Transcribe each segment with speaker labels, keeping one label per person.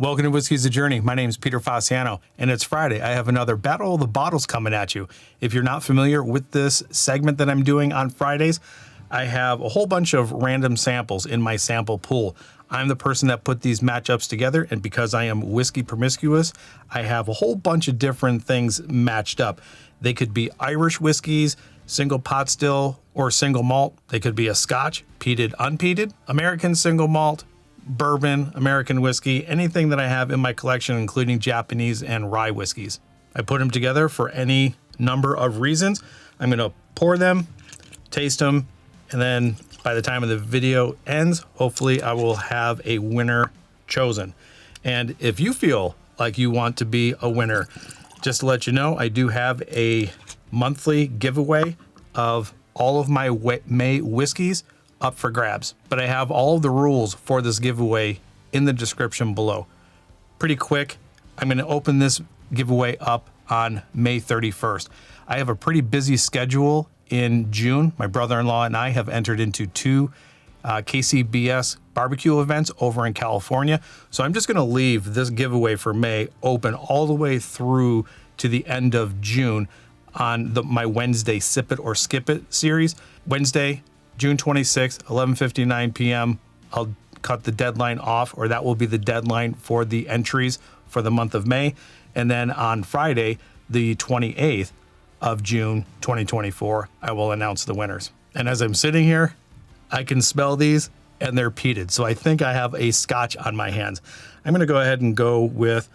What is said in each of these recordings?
Speaker 1: Welcome to Whiskey's a Journey. My name is Peter Fasciano, and it's Friday. I have another Battle of the Bottles coming at you. If you're not familiar with this segment that I'm doing on Fridays, I have a whole bunch of random samples in my sample pool. I'm the person that put these matchups together, and because I am whiskey promiscuous, I have a whole bunch of different things matched up. They could be Irish whiskeys, single pot still, or single malt. They could be a Scotch, peated, unpeated, American single malt, bourbon, American whiskey, anything that I have in my collection, including Japanese and rye whiskeys. I put them together for any number of reasons. I'm going to pour them, taste them, and then by the time of the video ends, hopefully I will have a winner chosen. And if you feel like you want to be a winner, just to let you know, I do have a monthly giveaway of all of my May whiskeys up for grabs. But I have all of the rules for this giveaway in the description below. Pretty quick, I'm going to open this giveaway up on May 31st. I have a pretty busy schedule in June. My brother-in-law and I have entered into two KCBS barbecue events over in California. So I'm just going to leave this giveaway for May open all the way through to the end of June on my Wednesday Sip It or Skip It series. Wednesday, June 26th, 11:59 p.m. I'll cut the deadline off, or that will be the deadline for the entries for the month of May. And then on Friday, the 28th of June 2024, I will announce the winners. And as I'm sitting here, I can smell these and they're peated. So I think I have a Scotch on my hands. I'm going to go ahead and go with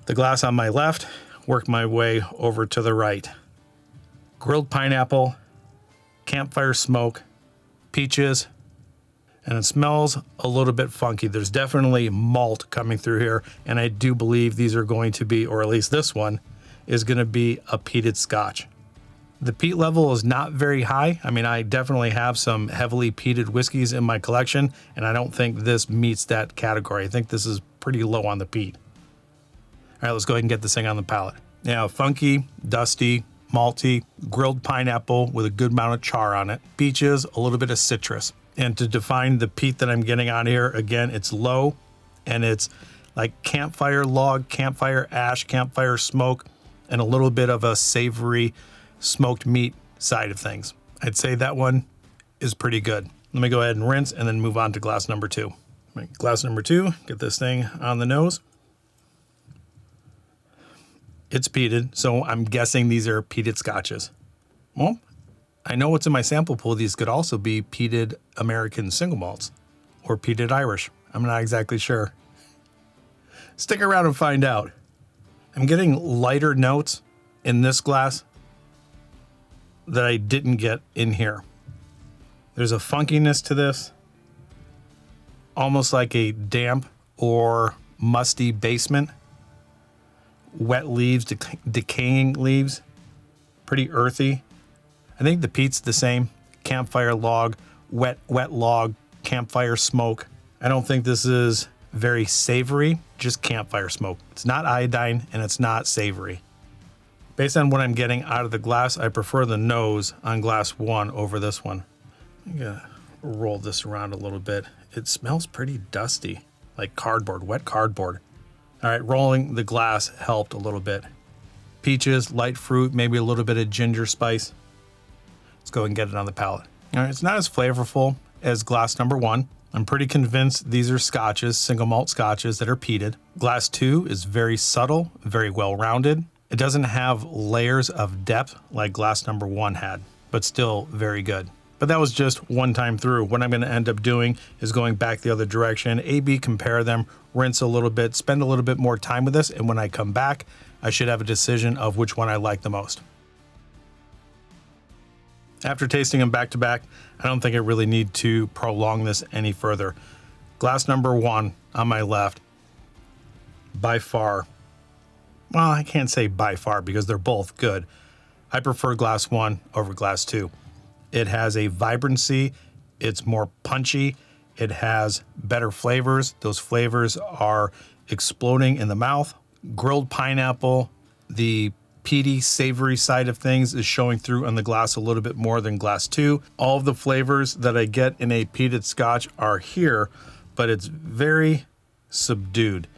Speaker 1: the glass on my left, work my way over to the right. Grilled pineapple, campfire smoke, peaches, and it smells a little bit funky. There's definitely malt coming through here, and I do believe these are going to be, or at least this one, is going to be a peated Scotch. The peat level is not very high. I mean, I definitely have some heavily peated whiskeys in my collection, and I don't think this meets that category. I think this is pretty low on the peat. All right, let's go ahead and get this thing on the palate. Now, funky, dusty, malty, grilled pineapple with a good amount of char on it, peaches, a little bit of citrus. And to define the peat that I'm getting on here, again, it's low and it's like campfire log, campfire ash, campfire smoke, and a little bit of a savory smoked meat side of things. I'd say that one is pretty good. Let me go ahead and rinse and then move on to glass number two. Glass number two, get this thing on the nose. It's peated, so I'm guessing these are peated Scotches. Well, I know what's in my sample pool. These could also be peated American single malts or peated Irish. I'm not exactly sure. Stick around and find out. I'm getting lighter notes in this glass that I didn't get in here. There's a funkiness to this, almost like a damp or musty basement. Wet leaves, decaying leaves, pretty earthy. I think the peat's the same. Campfire log, wet log, campfire smoke. I don't think this is very savory, just campfire smoke. It's not iodine and it's not savory. Based on what I'm getting out of the glass, I prefer the nose on glass one over this one. I'm gonna roll this around a little bit. It smells pretty dusty, like cardboard, wet cardboard. All right, rolling the glass helped a little bit. Peaches, light fruit, maybe a little bit of ginger spice. Let's go and get it on the palate. All right, it's not as flavorful as glass number one. I'm pretty convinced these are Scotches, single malt Scotches that are peated. Glass two is very subtle, very well-rounded. It doesn't have layers of depth like glass number one had, but still very good. But that was just one time through. What I'm going to end up doing is going back the other direction, A/B compare them, rinse a little bit, spend a little bit more time with this, and when I come back, I should have a decision of which one I like the most. After tasting them back to back, I don't think I really need to prolong this any further. Glass number one on my left, by far, well, I can't say by far because they're both good. I prefer glass one over glass two. It has a vibrancy, it's more punchy, it has better flavors. Those flavors are exploding in the mouth. Grilled pineapple, the peaty, savory side of things is showing through on the glass a little bit more than glass two. All of the flavors that I get in a peated Scotch are here, but it's very subdued.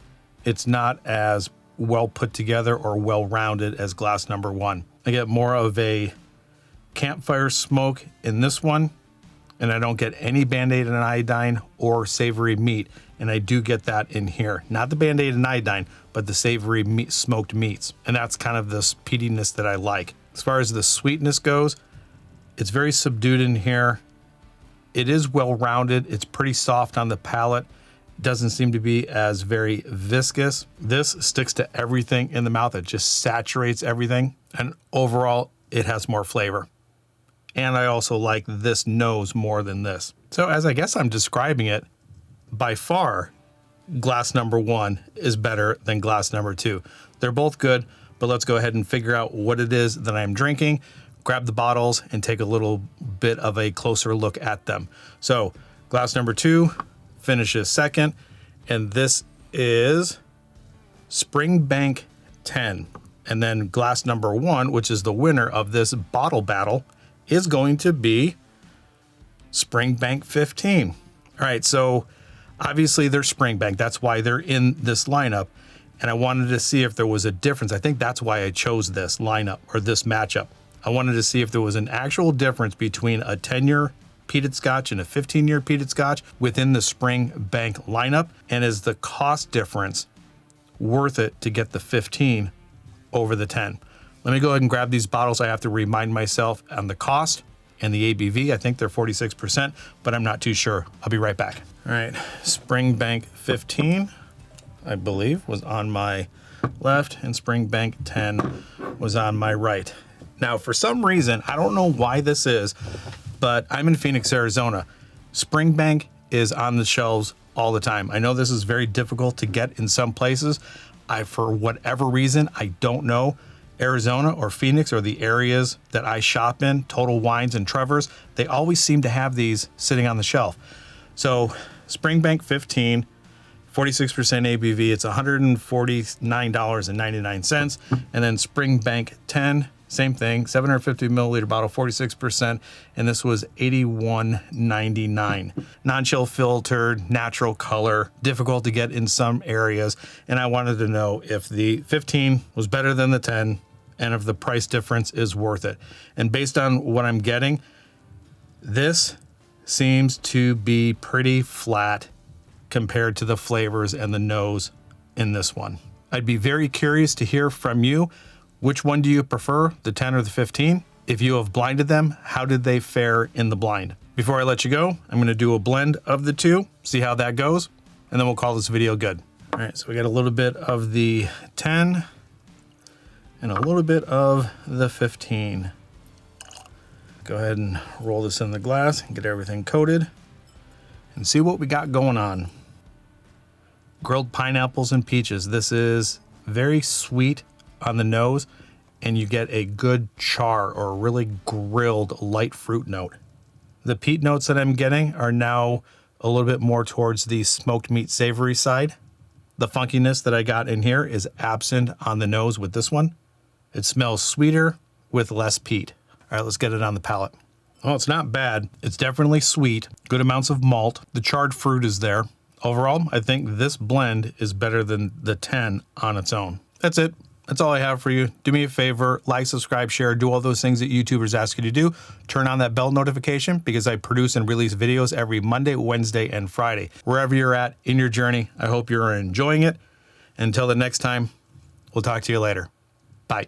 Speaker 1: it's not as well put together or well rounded as glass number 1. I get more of a campfire smoke in this one, and I don't get any Band-Aid and iodine or savory meat, and I do get that in here. Not the Band-Aid and iodine, but the savory meat, smoked meats, and that's kind of this peatiness that I like. As far as the sweetness goes, it's very subdued in here. It is well rounded. It's pretty soft on the palate. Doesn't seem to be as very viscous. This sticks to everything in the mouth. It just saturates everything, and overall it has more flavor. And I also like this nose more than this. So as I guess I'm describing it, by far, glass number 1 is better than glass number 2. They're both good, but let's go ahead and figure out what it is that I'm drinking, grab the bottles, and take a little bit of a closer look at them. So glass number 2 finishes second, and this is Springbank 10. And then glass number 1, which is the winner of this bottle battle, is going to be Springbank 15. All right, so obviously they're Springbank. That's why they're in this lineup. And I wanted to see if there was a difference. I think that's why I chose this lineup or this matchup. I wanted to see if there was an actual difference between a 10-year peated scotch and a 15-year peated scotch within the Springbank lineup. And is the cost difference worth it to get the 15 over the 10? Let me go ahead and grab these bottles. I have to remind myself on the cost and the ABV. I think they're 46%, but I'm not too sure. I'll be right back. All right, Springbank 15, I believe, was on my left, and Springbank 10 was on my right. Now, for some reason, I don't know why this is, but I'm in Phoenix, Arizona. Springbank is on the shelves all the time. I know this is very difficult to get in some places. For whatever reason, I don't know, Arizona or Phoenix or the areas that I shop in, Total Wines and Trevor's, they always seem to have these sitting on the shelf. So Springbank 15, 46% ABV, it's $149.99. And then Springbank 10, same thing, 750 milliliter bottle, 46%, and this was $81.99. Non-chill filtered, natural color, difficult to get in some areas, and I wanted to know if the 15 was better than the 10 and if the price difference is worth it. And based on what I'm getting, this seems to be pretty flat compared to the flavors and the nose in this one. I'd be very curious to hear from you. Which one do you prefer, the 10 or the 15? If you have blinded them, how did they fare in the blind? Before I let you go, I'm gonna do a blend of the two, see how that goes, and then we'll call this video good. All right, so we got a little bit of the 10 and a little bit of the 15. Go ahead and roll this in the glass and get everything coated and see what we got going on. Grilled pineapples and peaches. This is very sweet on the nose, and you get a good char or really grilled light fruit note. The peat notes that I'm getting are now a little bit more towards the smoked meat savory side. The funkiness that I got in here is absent on the nose with this one. It smells sweeter with less peat. All right, let's get it on the palate. Oh, it's not bad. It's definitely sweet, good amounts of malt. The charred fruit is there. Overall, I think this blend is better than the 10 on its own. That's it. That's all I have for you. Do me a favor, like, subscribe, share, do all those things that YouTubers ask you to do. Turn on that bell notification because I produce and release videos every Monday, Wednesday, and Friday. Wherever you're at in your journey, I hope you're enjoying it. Until the next time, we'll talk to you later. Bye.